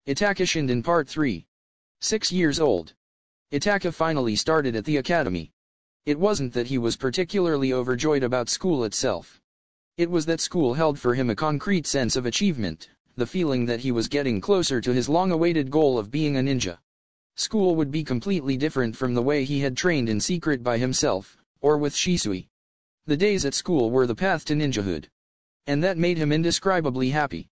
Itachi Shinden Part 3. 6 years old. Itachi finally started at the academy. It wasn't that he was particularly overjoyed about school itself. It was that school held for him a concrete sense of achievement, the feeling that he was getting closer to his long-awaited goal of being a ninja. School would be completely different from the way he had trained in secret by himself, or with Shisui. The days at school were the path to ninjahood. And that made him indescribably happy.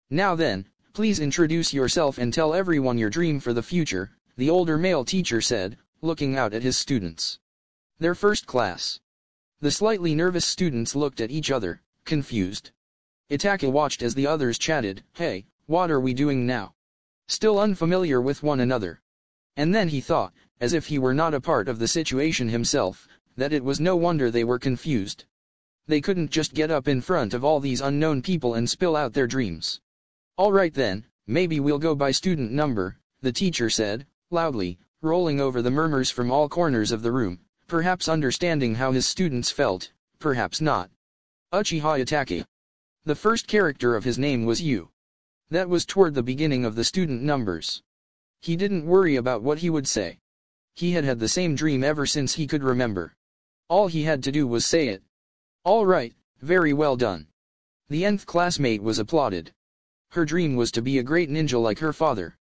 Now then, please introduce yourself and tell everyone your dream for the future, the older male teacher said, looking out at his students. Their first class. The slightly nervous students looked at each other, confused. Itachi watched as the others chatted, "Hey, what are we doing now?" Still unfamiliar with one another. And then he thought, as if he were not a part of the situation himself, that it was no wonder they were confused. They couldn't just get up in front of all these unknown people and spill out their dreams. "All right then, maybe we'll go by student number," the teacher said, loudly, rolling over the murmurs from all corners of the room, perhaps understanding how his students felt, perhaps not. Uchiha Itachi. The first character of his name was U. That was toward the beginning of the student numbers. He didn't worry about what he would say. He had had the same dream ever since he could remember. All he had to do was say it. "All right, very well done." The nth classmate was applauded. Her dream was to be a great ninja like her father.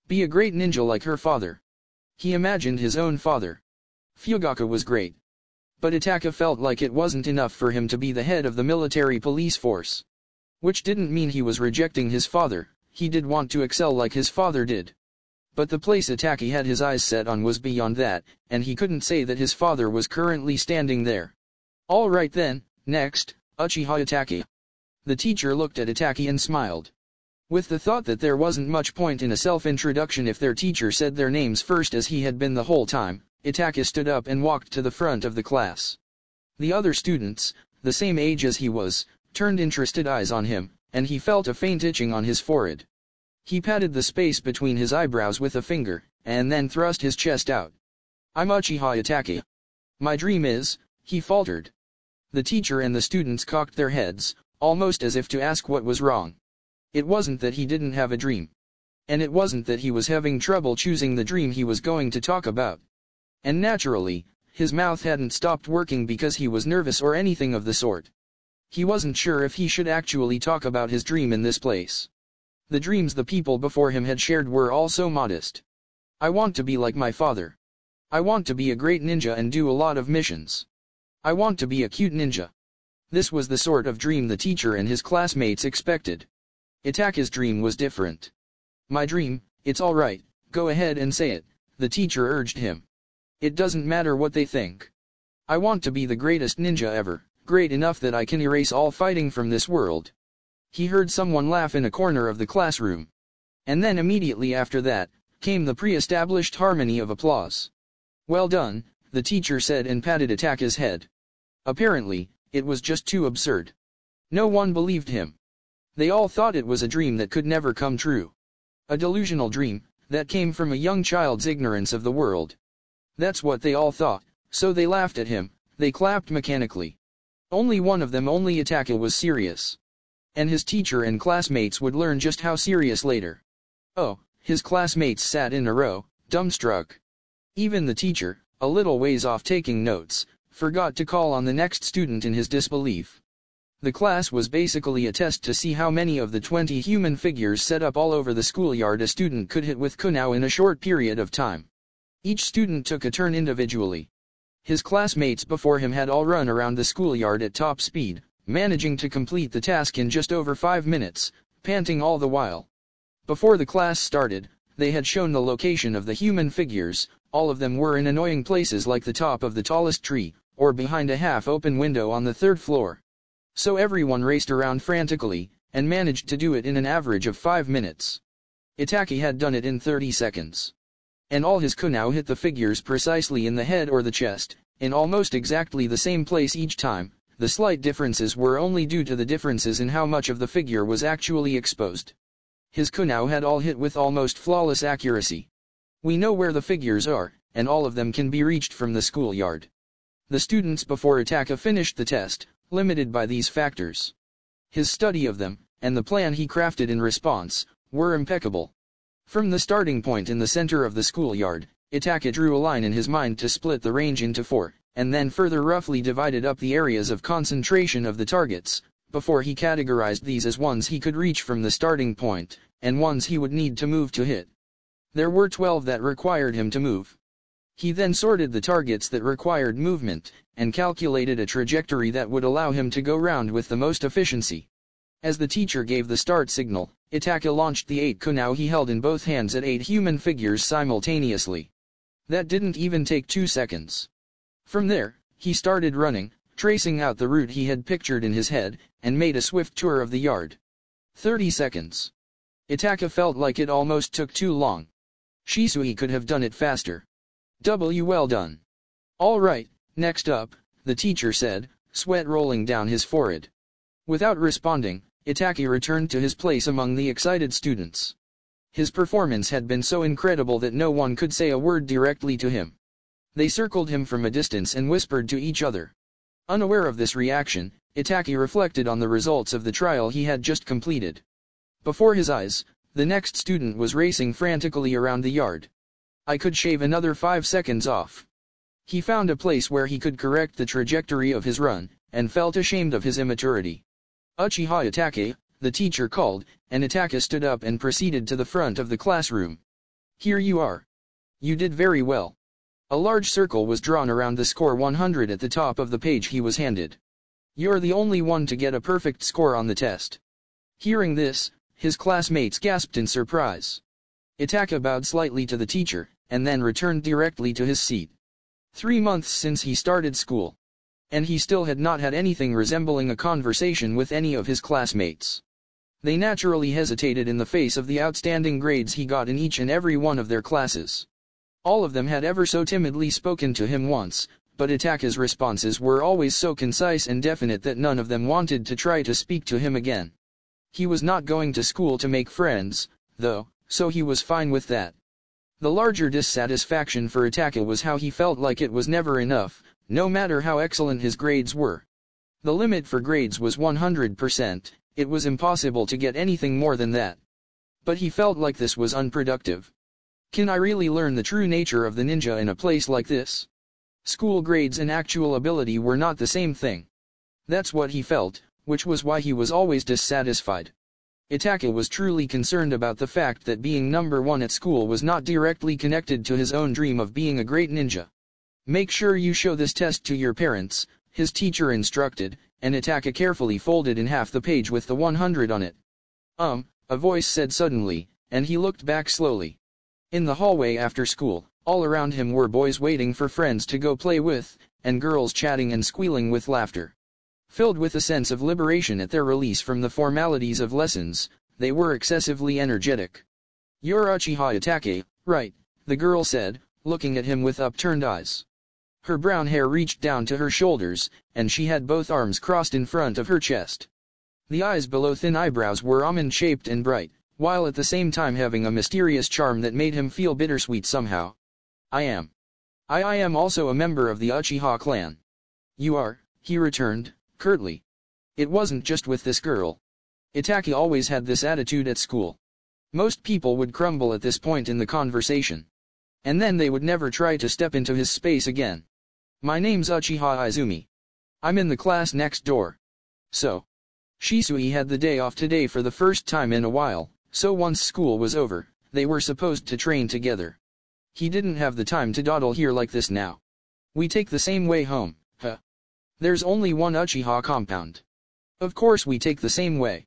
Be a great ninja like her father. He imagined his own father. Fugaku was great. But Itachi felt like it wasn't enough for him to be the head of the military police force. Which didn't mean he was rejecting his father, he did want to excel like his father did. But the place Itachi had his eyes set on was beyond that, and he couldn't say that his father was currently standing there. "All right then, next, Uchiha Itachi." The teacher looked at Itachi and smiled. With the thought that there wasn't much point in a self-introduction if their teacher said their names first as he had been the whole time, Itachi stood up and walked to the front of the class. The other students, the same age as he was, turned interested eyes on him, and he felt a faint itching on his forehead. He patted the space between his eyebrows with a finger, and then thrust his chest out. "I'm Uchiha Itachi. My dream is," he faltered. The teacher and the students cocked their heads, almost as if to ask what was wrong. It wasn't that he didn't have a dream. And it wasn't that he was having trouble choosing the dream he was going to talk about. And naturally, his mouth hadn't stopped working because he was nervous or anything of the sort. He wasn't sure if he should actually talk about his dream in this place. The dreams the people before him had shared were all so modest. "I want to be like my father. I want to be a great ninja and do a lot of missions. I want to be a cute ninja." This was the sort of dream the teacher and his classmates expected. Itachi's dream was different. "My dream, it's all right, go ahead and say it," the teacher urged him. "It doesn't matter what they think. I want to be the greatest ninja ever, great enough that I can erase all fighting from this world." He heard someone laugh in a corner of the classroom. And then immediately after that, came the pre-established harmony of applause. "Well done," the teacher said and patted Itachi's head. Apparently, it was just too absurd. No one believed him. They all thought it was a dream that could never come true. A delusional dream, that came from a young child's ignorance of the world. That's what they all thought, so they laughed at him, they clapped mechanically. Only one of them, only Itachi, was serious. And his teacher and classmates would learn just how serious later. Oh, his classmates sat in a row, dumbstruck. Even the teacher, a little ways off taking notes, forgot to call on the next student in his disbelief. The class was basically a test to see how many of the 20 human figures set up all over the schoolyard a student could hit with kunao in a short period of time. Each student took a turn individually. His classmates before him had all run around the schoolyard at top speed, managing to complete the task in just over 5 minutes, panting all the while. Before the class started, they had shown the location of the human figures. All of them were in annoying places like the top of the tallest tree, or behind a half-open window on the 3rd floor. So everyone raced around frantically, and managed to do it in an average of 5 minutes. Itachi had done it in 30 seconds. And all his kunao hit the figures precisely in the head or the chest, in almost exactly the same place each time. The slight differences were only due to the differences in how much of the figure was actually exposed. His kunao had all hit with almost flawless accuracy. We know where the figures are, and all of them can be reached from the schoolyard. The students before Itachi finished the test, limited by these factors. His study of them, and the plan he crafted in response, were impeccable. From the starting point in the center of the schoolyard, Itachi drew a line in his mind to split the range into 4, and then further roughly divided up the areas of concentration of the targets, before he categorized these as ones he could reach from the starting point, and ones he would need to move to hit. There were 12 that required him to move. He then sorted the targets that required movement, and calculated a trajectory that would allow him to go round with the most efficiency. As the teacher gave the start signal, Itachi launched the 8 kunai he held in both hands at 8 human figures simultaneously. That didn't even take 2 seconds. From there, he started running, tracing out the route he had pictured in his head, and made a swift tour of the yard. 30 seconds. Itachi felt like it almost took too long. Shisui could have done it faster. Well done. All right, next up, the teacher said, sweat rolling down his forehead. Without responding, Itachi returned to his place among the excited students. His performance had been so incredible that no one could say a word directly to him. They circled him from a distance and whispered to each other. Unaware of this reaction, Itachi reflected on the results of the trial he had just completed. Before his eyes, the next student was racing frantically around the yard. I could shave another 5 seconds off. He found a place where he could correct the trajectory of his run, and felt ashamed of his immaturity. Uchiha Itachi, the teacher called, and Itachi stood up and proceeded to the front of the classroom. Here you are. You did very well. A large circle was drawn around the score 100 at the top of the page he was handed. You're the only one to get a perfect score on the test. Hearing this, his classmates gasped in surprise. Itachi bowed slightly to the teacher, and then returned directly to his seat. 3 months since he started school. And he still had not had anything resembling a conversation with any of his classmates. They naturally hesitated in the face of the outstanding grades he got in each and every one of their classes. All of them had ever so timidly spoken to him once, but Itachi's responses were always so concise and definite that none of them wanted to try to speak to him again. He was not going to school to make friends, though, so he was fine with that. The larger dissatisfaction for Itachi was how he felt like it was never enough, no matter how excellent his grades were. The limit for grades was 100%, it was impossible to get anything more than that. But he felt like this was unproductive. Can I really learn the true nature of the ninja in a place like this? School grades and actual ability were not the same thing. That's what he felt, which was why he was always dissatisfied. Itachi was truly concerned about the fact that being number 1 at school was not directly connected to his own dream of being a great ninja. Make sure you show this test to your parents, his teacher instructed, and Itachi carefully folded in half the page with the 100 on it. A voice said suddenly, and he looked back slowly. In the hallway after school, all around him were boys waiting for friends to go play with, and girls chatting and squealing with laughter. Filled with a sense of liberation at their release from the formalities of lessons, they were excessively energetic. You're Uchiha Itachi, right? The girl said, looking at him with upturned eyes. Her brown hair reached down to her shoulders, and she had both arms crossed in front of her chest. The eyes below thin eyebrows were almond-shaped and bright, while at the same time having a mysterious charm that made him feel bittersweet somehow. I am also a member of the Uchiha clan. You are, he returned, curtly. It wasn't just with this girl. Itachi always had this attitude at school. Most people would crumble at this point in the conversation. And then they would never try to step into his space again. My name's Uchiha Izumi. I'm in the class next door. So. Shisui had the day off today for the first time in a while, so once school was over, they were supposed to train together. He didn't have the time to dawdle here like this now. We take the same way home, huh? There's only one Uchiha compound. Of course we take the same way.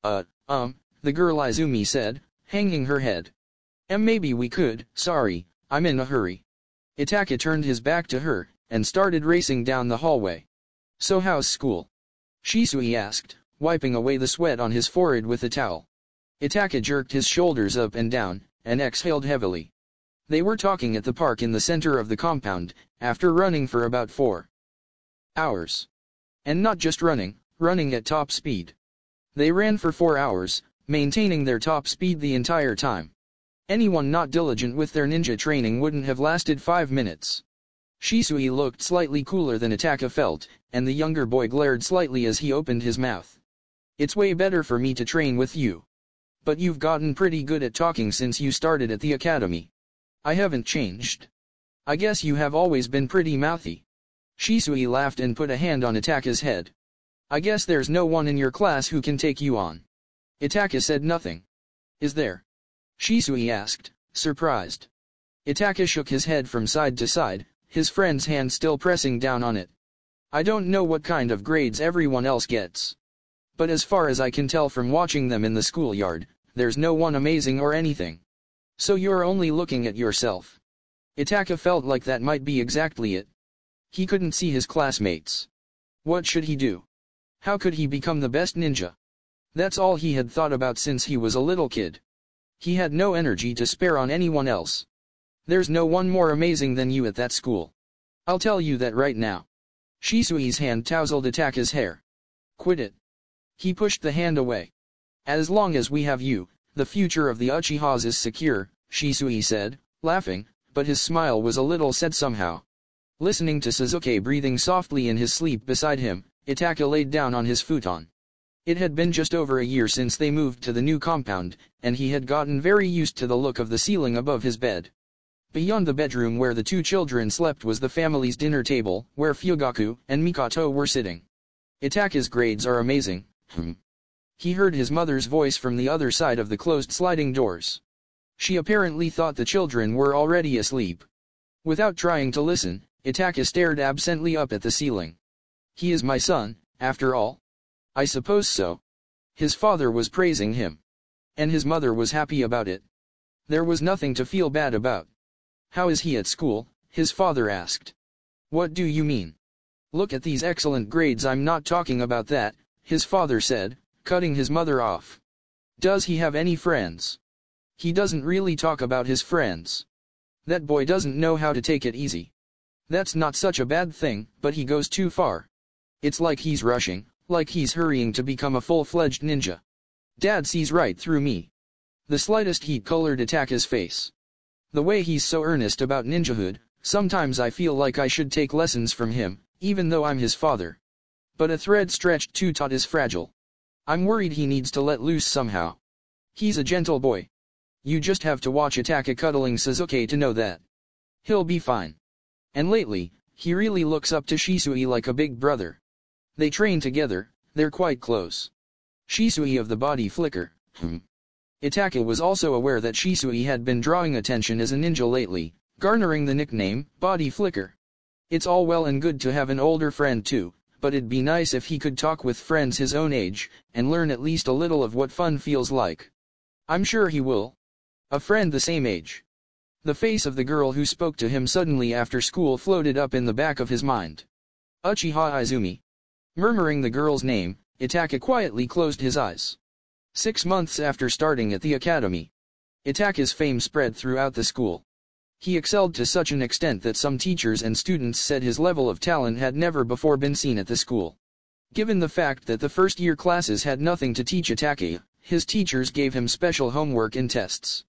The girl Izumi said, hanging her head. Maybe we could, sorry, I'm in a hurry. Itachi turned his back to her, and started racing down the hallway. So how's school? Shisui asked, wiping away the sweat on his forehead with a towel. Itachi jerked his shoulders up and down, and exhaled heavily. They were talking at the park in the center of the compound, after running for about 4 hours. And not just running at top speed. They ran for 4 hours, maintaining their top speed the entire time. Anyone not diligent with their ninja training wouldn't have lasted 5 minutes. Shisui looked slightly cooler than Itachi felt, and the younger boy glared slightly as he opened his mouth. It's way better for me to train with you. But you've gotten pretty good at talking since you started at the academy. I haven't changed. I guess you have always been pretty mouthy. Shisui laughed and put a hand on Itaka's head. I guess there's no one in your class who can take you on. Itaka said nothing. Is there? Shisui asked, surprised. Itaka shook his head from side to side, his friend's hand still pressing down on it. I don't know what kind of grades everyone else gets. But as far as I can tell from watching them in the schoolyard, there's no one amazing or anything. So you're only looking at yourself. Itaka felt like that might be exactly it. He couldn't see his classmates. What should he do? How could he become the best ninja? That's all he had thought about since he was a little kid. He had no energy to spare on anyone else. There's no one more amazing than you at that school. I'll tell you that right now. Shisui's hand tousled Itaka's hair. Quit it. He pushed the hand away. As long as we have you, the future of the Uchihas is secure, Shisui said, laughing, but his smile was a little sad somehow. Listening to Sasuke breathing softly in his sleep beside him, Itaka laid down on his futon. It had been just over a year since they moved to the new compound, and he had gotten very used to the look of the ceiling above his bed. Beyond the bedroom where the two children slept was the family's dinner table, where Fugaku and Mikoto were sitting. Itaka's grades are amazing. He heard his mother's voice from the other side of the closed sliding doors. She apparently thought the children were already asleep. Without trying to listen, Itaka stared absently up at the ceiling. He is my son, after all. I suppose so. His father was praising him. And his mother was happy about it. There was nothing to feel bad about. How is he at school? His father asked. What do you mean? Look at these excellent grades. I'm not talking about that, his father said, cutting his mother off. Does he have any friends? He doesn't really talk about his friends. That boy doesn't know how to take it easy. That's not such a bad thing, but he goes too far. It's like he's rushing, like he's hurrying to become a full-fledged ninja. Dad sees right through me. The slightest heat colored Itaka's face. The way he's so earnest about ninjahood, sometimes I feel like I should take lessons from him, even though I'm his father. But a thread stretched too taut is fragile. I'm worried he needs to let loose somehow. He's a gentle boy. You just have to watch Itaka cuddling Sasuke to know that. He'll be fine. And lately, he really looks up to Shisui like a big brother. They train together, they're quite close. Shisui of the body flicker. Itaka was also aware that Shisui had been drawing attention as a ninja lately, garnering the nickname, Body Flicker. It's all well and good to have an older friend too, but it'd be nice if he could talk with friends his own age, and learn at least a little of what fun feels like. I'm sure he will. A friend the same age. The face of the girl who spoke to him suddenly after school floated up in the back of his mind. Uchiha Izumi. Murmuring the girl's name, Itaka quietly closed his eyes. 6 months after starting at the academy, Itaka's fame spread throughout the school. He excelled to such an extent that some teachers and students said his level of talent had never before been seen at the school. Given the fact that the first-year classes had nothing to teach Itaka, his teachers gave him special homework and tests.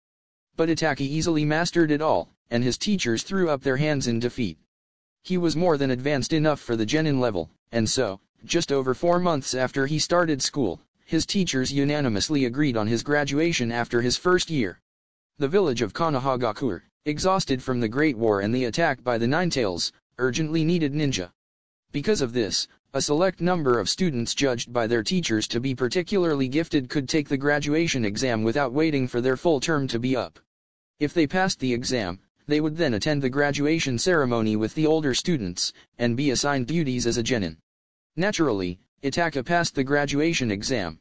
But Itachi easily mastered it all, and his teachers threw up their hands in defeat. He was more than advanced enough for the genin level, and so, just over 4 months after he started school, his teachers unanimously agreed on his graduation after his first year. The village of Konohagakure, exhausted from the Great War and the attack by the Ninetales, urgently needed ninja. Because of this, a select number of students judged by their teachers to be particularly gifted could take the graduation exam without waiting for their full term to be up. If they passed the exam, they would then attend the graduation ceremony with the older students, and be assigned duties as a genin. Naturally, Itaka passed the graduation exam.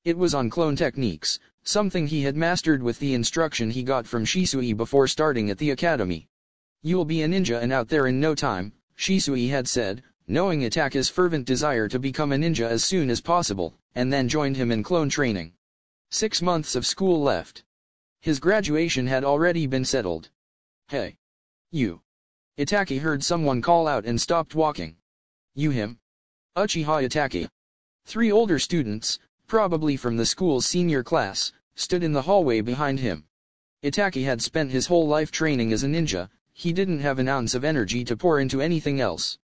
It was on clone techniques, something he had mastered with the instruction he got from Shisui before starting at the academy. You'll be a ninja and out there in no time, Shisui had said, knowing Itaka's fervent desire to become a ninja as soon as possible, and then joined him in clone training. 6 months of school left. His graduation had already been settled. Hey! You! Itachi heard someone call out and stopped walking. You him? Uchiha Itachi. 3 older students, probably from the school's senior class, stood in the hallway behind him. Itachi had spent his whole life training as a ninja, he didn't have an ounce of energy to pour into anything else.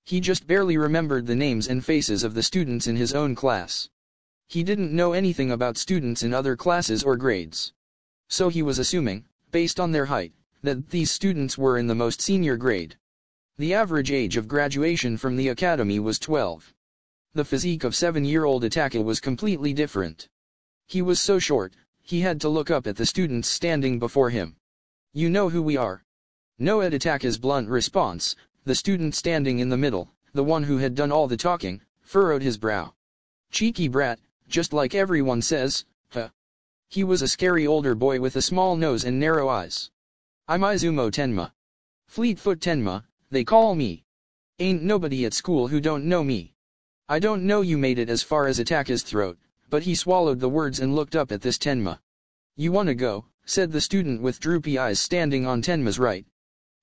He just barely remembered the names and faces of the students in his own class. He didn't know anything about students in other classes or grades. So he was assuming, based on their height, that these students were in the most senior grade. The average age of graduation from the academy was 12. The physique of 7-year-old Itachi was completely different. He was so short, he had to look up at the students standing before him. "You know who we are?" No, at Itachi's blunt response, the student standing in the middle, the one who had done all the talking, furrowed his brow. "Cheeky brat, just like everyone says, huh?" He was a scary older boy with a small nose and narrow eyes. "I'm Izumo Tenma. Fleetfoot Tenma, they call me. Ain't nobody at school who don't know me." "I don't know you made it as far as Itachi's throat, but he swallowed the words and looked up at this Tenma. "You wanna go?" said the student with droopy eyes standing on Tenma's right.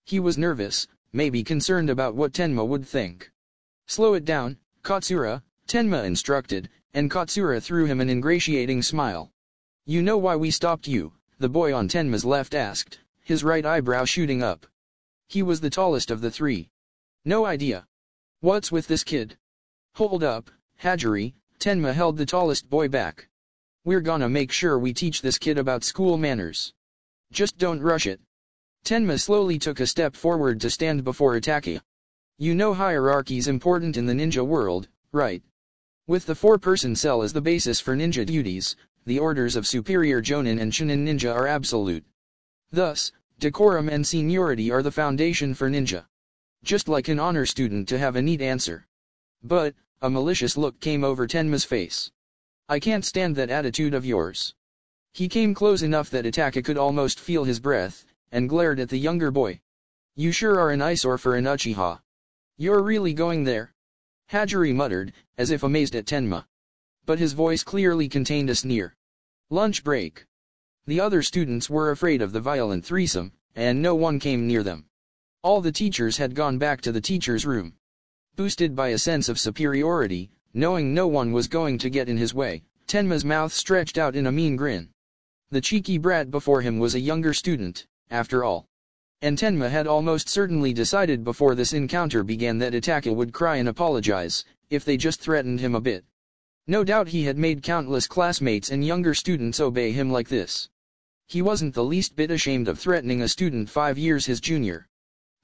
He was nervous, maybe concerned about what Tenma would think. "Slow it down, Katsura," Tenma instructed, and Katsura threw him an ingratiating smile. "You know why we stopped you?" the boy on Tenma's left asked, his right eyebrow shooting up. He was the tallest of the three. "No idea. What's with this kid?" "Hold up, Hajiri," Tenma held the tallest boy back. "We're gonna make sure we teach this kid about school manners. Just don't rush it." Tenma slowly took a step forward to stand before Itachi. "You know hierarchy's important in the ninja world, right? With the 4-person cell as the basis for ninja duties, the orders of superior Jonin and Shinin ninja are absolute. Thus, decorum and seniority are the foundation for ninja." Just like an honor student to have a neat answer. But, a malicious look came over Tenma's face. "I can't stand that attitude of yours." He came close enough that Itachi could almost feel his breath, and glared at the younger boy. "You sure are an eyesore for an Uchiha. You're really going there?" Hajiri muttered, as if amazed at Tenma. But his voice clearly contained a sneer. Lunch break. The other students were afraid of the violent threesome, and no one came near them. All the teachers had gone back to the teacher's room. Boosted by a sense of superiority, knowing no one was going to get in his way, Tenma's mouth stretched out in a mean grin. The cheeky brat before him was a younger student, after all. And Tenma had almost certainly decided before this encounter began that Itachi would cry and apologize, if they just threatened him a bit. No doubt he had made countless classmates and younger students obey him like this. He wasn't the least bit ashamed of threatening a student 5 years his junior.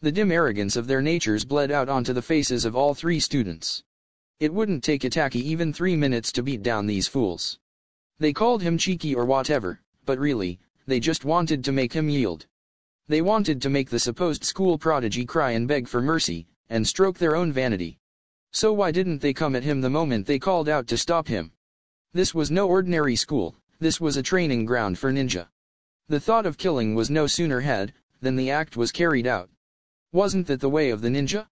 The dim arrogance of their natures bled out onto the faces of all 3 students. It wouldn't take Itachi even 3 minutes to beat down these fools. They called him cheeky or whatever, but really, they just wanted to make him yield. They wanted to make the supposed school prodigy cry and beg for mercy, and stroke their own vanity. So why didn't they come at him the moment they called out to stop him? This was no ordinary school, this was a training ground for ninja. The thought of killing was no sooner had, than the act was carried out. Wasn't that the way of the ninja?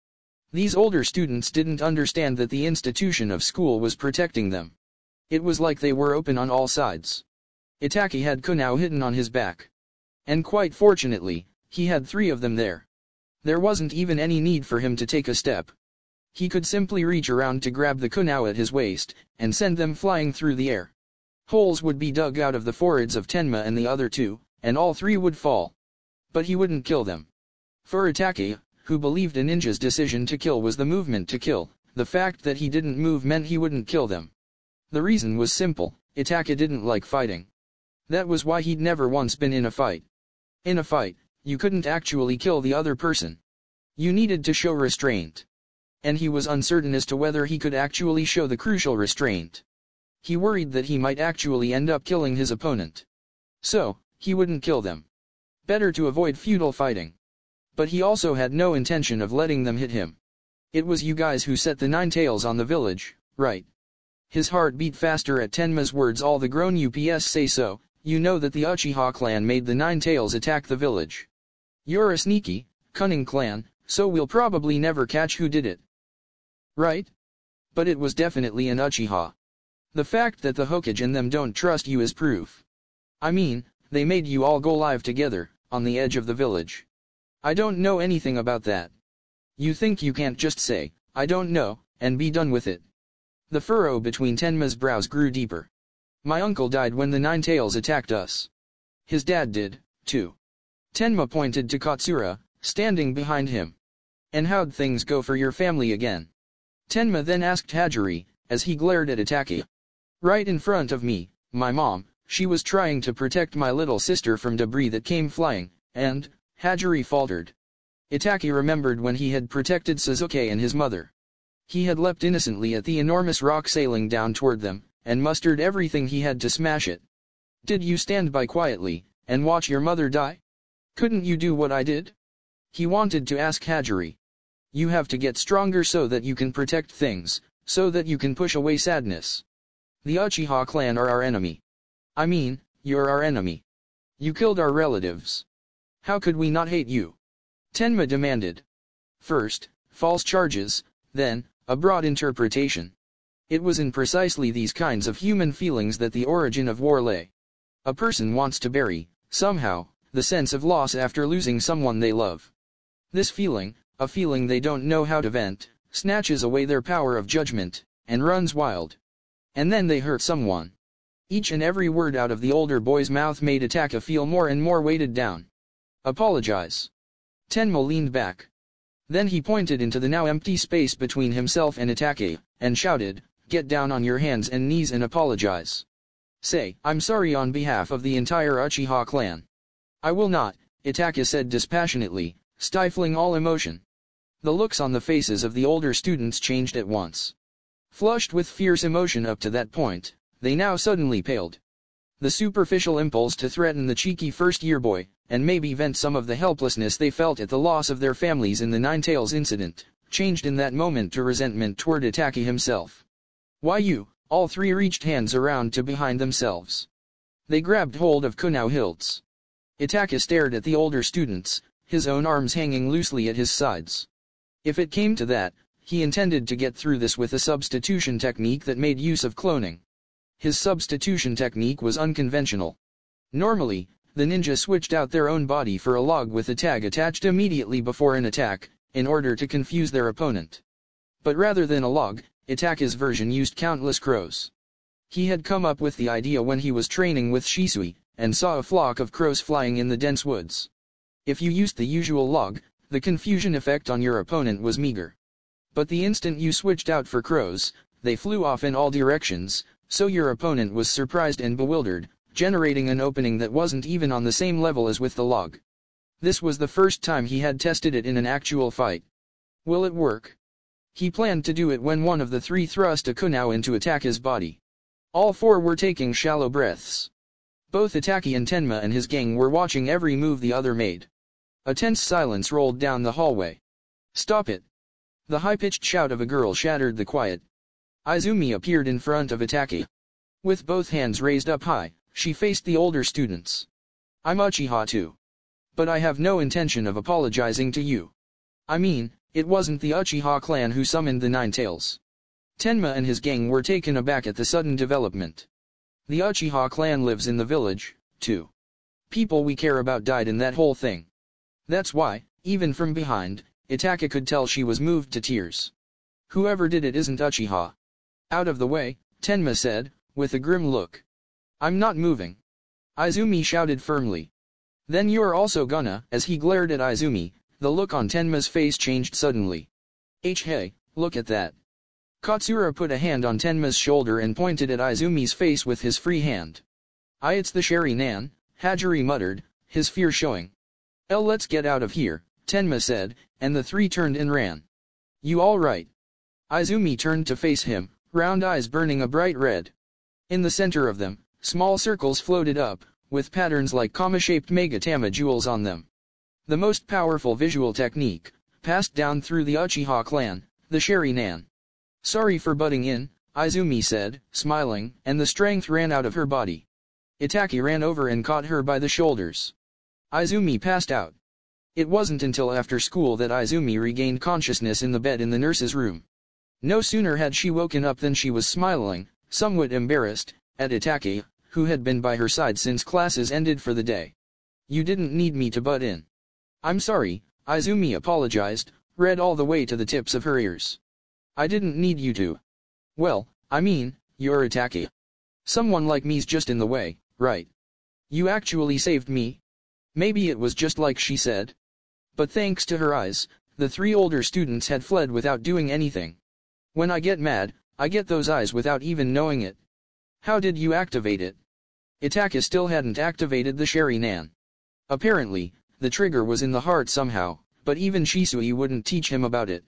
These older students didn't understand that the institution of school was protecting them. It was like they were open on all sides. Itachi had Kunao hidden on his back. And quite fortunately, he had 3 of them there. There wasn't even any need for him to take a step. He could simply reach around to grab the Kunao at his waist, and send them flying through the air. Holes would be dug out of the foreheads of Tenma and the other 2, and all 3 would fall. But he wouldn't kill them. For Itachi, who believed a ninja's decision to kill was the movement to kill, the fact that he didn't move meant he wouldn't kill them. The reason was simple, Itachi didn't like fighting. That was why he'd never once been in a fight. In a fight, you couldn't actually kill the other person. You needed to show restraint. And he was uncertain as to whether he could actually show the crucial restraint. He worried that he might actually end up killing his opponent. So, he wouldn't kill them. Better to avoid futile fighting. But he also had no intention of letting them hit him. "It was you guys who set the 9 tails on the village, right?" His heart beat faster at Tenma's words. "All the grown ups say so. You know that the Uchiha clan made the 9 tails attack the village. You're a sneaky, cunning clan, so we'll probably never catch who did it. Right? But it was definitely an Uchiha. The fact that the Hokage and them don't trust you is proof. I mean, they made you all go live together, on the edge of the village. I don't know anything about that. You think you can't just say, 'I don't know,' and be done with it?" The furrow between Tenma's brows grew deeper. "My uncle died when the 9 tails attacked us. His dad did, too." Tenma pointed to Katsura, standing behind him. "And how'd things go for your family again?" Tenma then asked Hajiri, as he glared at Itachi. Right in front of me, my mom, she was trying to protect my little sister from debris that came flying, and, Hajiri faltered. Itachi remembered when he had protected Sasuke and his mother. He had leapt innocently at the enormous rock sailing down toward them, and mustered everything he had to smash it. Did you stand by quietly, and watch your mother die? Couldn't you do what I did? He wanted to ask Hajiri. You have to get stronger so that you can protect things, so that you can push away sadness. The Uchiha clan are our enemy. I mean, you're our enemy. You killed our relatives. How could we not hate you? Tenma demanded. First, false charges, then, a broad interpretation. It was in precisely these kinds of human feelings that the origin of war lay. A person wants to bury, somehow, the sense of loss after losing someone they love. This feeling, a feeling they don't know how to vent, snatches away their power of judgment, and runs wild. And then they hurt someone. Each and every word out of the older boy's mouth made Itachi feel more and more weighted down. Apologize. Tenma leaned back. Then he pointed into the now empty space between himself and Itachi, and shouted, Get down on your hands and knees and apologize. Say, I'm sorry on behalf of the entire Uchiha clan. I will not, Itachi said dispassionately, stifling all emotion. The looks on the faces of the older students changed at once. Flushed with fierce emotion up to that point, they now suddenly paled. The superficial impulse to threaten the cheeky first-year boy, and maybe vent some of the helplessness they felt at the loss of their families in the Ninetales incident, changed in that moment to resentment toward Itachi himself. Why you? All three reached hands around to behind themselves. They grabbed hold of kunao hilts. Itachi stared at the older students, his own arms hanging loosely at his sides. If it came to that, he intended to get through this with a substitution technique that made use of cloning. His substitution technique was unconventional. Normally, the ninja switched out their own body for a log with a tag attached immediately before an attack, in order to confuse their opponent. But rather than a log, Itachi's version used countless crows. He had come up with the idea when he was training with Shisui, and saw a flock of crows flying in the dense woods. If you used the usual log, the confusion effect on your opponent was meager. But the instant you switched out for crows, they flew off in all directions, so your opponent was surprised and bewildered, generating an opening that wasn't even on the same level as with the log. This was the first time he had tested it in an actual fight. Will it work? He planned to do it when one of the three thrust a kunao into Itachi's body. All four were taking shallow breaths. Both Itachi and Tenma and his gang were watching every move the other made. A tense silence rolled down the hallway. Stop it! The high-pitched shout of a girl shattered the quiet. Izumi appeared in front of Itachi. With both hands raised up high, she faced the older students. I'm Uchiha too. But I have no intention of apologizing to you. I mean, it wasn't the Uchiha clan who summoned the Ninetales. Tenma and his gang were taken aback at the sudden development. The Uchiha clan lives in the village, too. People we care about died in that whole thing. That's why, even from behind, Itachi could tell she was moved to tears. Whoever did it isn't Uchiha. Out of the way, Tenma said, with a grim look. I'm not moving. Izumi shouted firmly. Then you're also gonna. As he glared at Izumi, the look on Tenma's face changed suddenly. Hey, look at that. Katsura put a hand on Tenma's shoulder and pointed at Izumi's face with his free hand. It's the Sherry Nan, Hajiri muttered, his fear showing. Let's get out of here, Tenma said, and the three turned and ran. You all right? Izumi turned to face him, round eyes burning a bright red. In the center of them, small circles floated up, with patterns like comma-shaped Megatama jewels on them. The most powerful visual technique, passed down through the Uchiha clan, the Sherry Nan. Sorry for butting in, Izumi said, smiling, and the strength ran out of her body. Itachi ran over and caught her by the shoulders. Izumi passed out. It wasn't until after school that Izumi regained consciousness in the bed in the nurse's room. No sooner had she woken up than she was smiling, somewhat embarrassed, at Itachi, who had been by her side since classes ended for the day. You didn't need me to butt in. I'm sorry, Izumi apologized, red all the way to the tips of her ears. I didn't need you to. Well, I mean, you're Itachi. Someone like me's just in the way, right? You actually saved me? Maybe it was just like she said. But thanks to her eyes, the three older students had fled without doing anything. When I get mad, I get those eyes without even knowing it. How did you activate it? Itachi still hadn't activated the Sharingan. Apparently, the trigger was in the heart somehow, but even Shisui wouldn't teach him about it.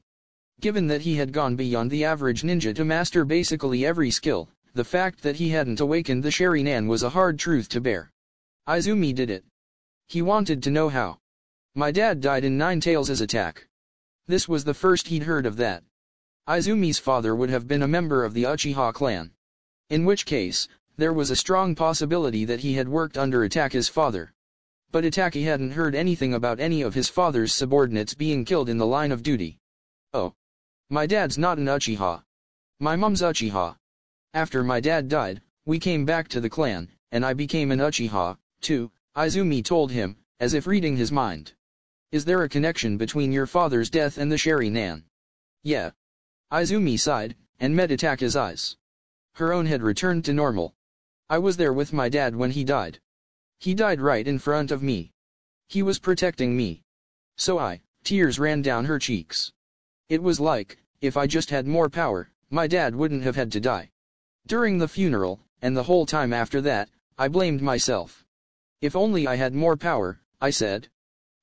Given that he had gone beyond the average ninja to master basically every skill, the fact that he hadn't awakened the Sharingan was a hard truth to bear. Izumi did it. He wanted to know how. My dad died in Nine Tails' attack. This was the first he'd heard of that. Izumi's father would have been a member of the Uchiha clan. In which case, there was a strong possibility that he had worked under Itachi's father. But Itachi hadn't heard anything about any of his father's subordinates being killed in the line of duty. Oh. My dad's not an Uchiha. My mom's Uchiha. After my dad died, we came back to the clan, and I became an Uchiha, too, Izumi told him, as if reading his mind. Is there a connection between your father's death and the Sharingan? Yeah. Izumi sighed, and met Itachi's eyes. Her own had returned to normal. I was there with my dad when he died. He died right in front of me. He was protecting me. So tears ran down her cheeks. It was like, if I just had more power, my dad wouldn't have had to die. During the funeral, and the whole time after that, I blamed myself. If only I had more power, I said.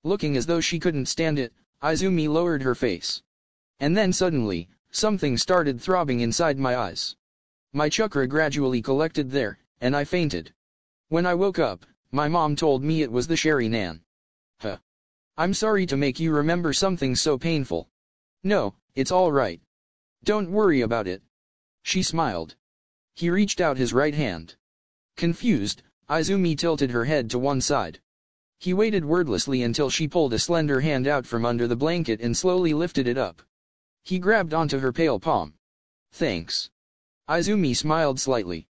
Looking as though she couldn't stand it, Izumi lowered her face. And then suddenly, something started throbbing inside my eyes. My chakra gradually collected there, and I fainted. When I woke up, my mom told me it was the Sharingan. Huh. I'm sorry to make you remember something so painful. No, it's all right. Don't worry about it. She smiled. He reached out his right hand. Confused, Izumi tilted her head to one side. He waited wordlessly until she pulled a slender hand out from under the blanket and slowly lifted it up. He grabbed onto her pale palm. Thanks. Izumi smiled slightly.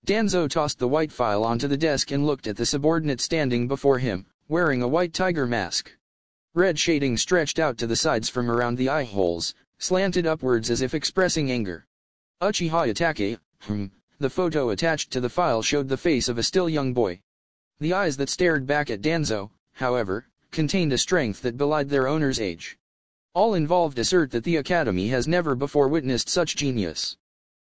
Danzo tossed the white file onto the desk and looked at the subordinate standing before him, wearing a white tiger mask. Red shading stretched out to the sides from around the eye holes, slanted upwards as if expressing anger. Uchiha Itachi, The photo attached to the file showed the face of a still young boy. The eyes that stared back at Danzo, however, contained a strength that belied their owner's age. All involved assert that the Academy has never before witnessed such genius.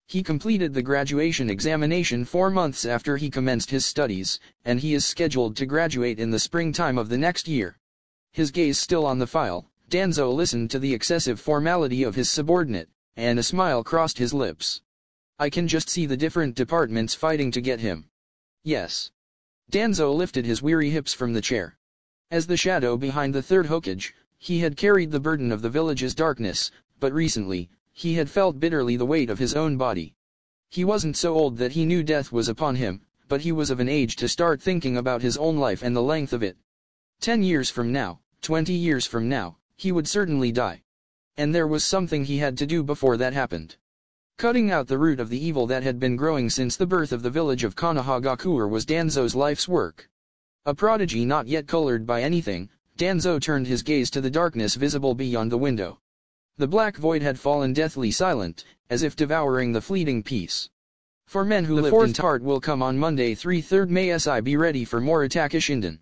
He completed the graduation examination 4 months after he commenced his studies, and he is scheduled to graduate in the springtime of the next year. His gaze still on the file, Danzo listened to the excessive formality of his subordinate, and a smile crossed his lips. I can just see the different departments fighting to get him. Yes. Danzo lifted his weary hips from the chair. As the shadow behind the third Hokage, he had carried the burden of the village's darkness, but recently, he had felt bitterly the weight of his own body. He wasn't so old that he knew death was upon him, but he was of an age to start thinking about his own life and the length of it. 10 years from now, 20 years from now, he would certainly die. And there was something he had to do before that happened. Cutting out the root of the evil that had been growing since the birth of the village of Konohagakure was Danzo's life's work. A prodigy not yet colored by anything, Danzo turned his gaze to the darkness visible beyond the window. The black void had fallen deathly silent, as if devouring the fleeting peace. For men who live in part will come on Monday 3/3 May. Be ready for more attack Shinden.